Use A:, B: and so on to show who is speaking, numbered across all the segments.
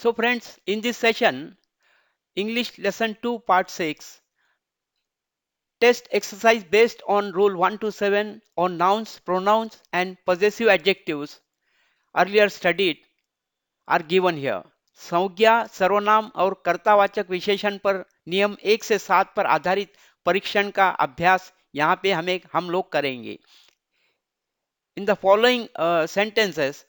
A: So friends, in this session, English lesson 2 part 6, test exercise based on rule 1 to 7 on nouns, pronouns and possessive adjectives earlier studied are given here. संज्ञा, सर्वनाम और कर्तावाचक विशेषण पर नियम 1 से 7 पर आधारित परीक्षण का अभ्यास यहाँ पे हम लोग करेंगे. In the following sentences,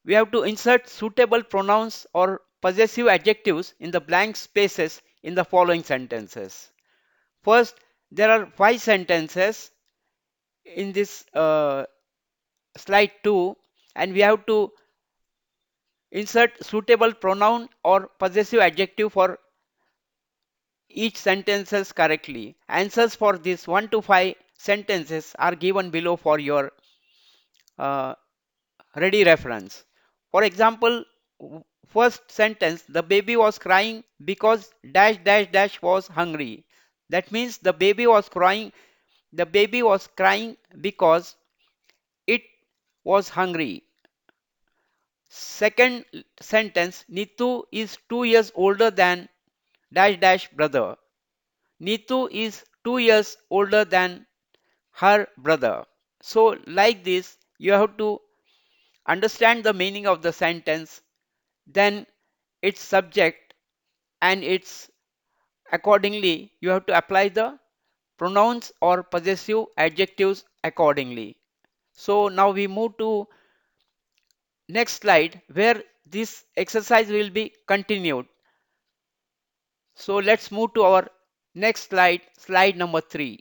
A: we have to insert suitable pronouns or possessive adjectives in the blank spaces in the following sentences. First, there are 5 sentences in this slide 2, and we have to insert suitable pronoun or possessive adjective for each sentences correctly. Answers for this 1 to 5 sentences are given below for your uh, ready reference. For example, first sentence, the baby was crying because dash dash dash was hungry. That means the baby was crying because it was hungry. Second sentence, Nitu is 2 years older than dash dash brother. Nitu is 2 years older than her brother. So like this, you have to understand the meaning of the sentence, then its subject, and its accordingly you have to apply the pronouns or possessive adjectives accordingly. So now we move to next slide where this exercise will be continued. So let's move to our next slide, slide number 3.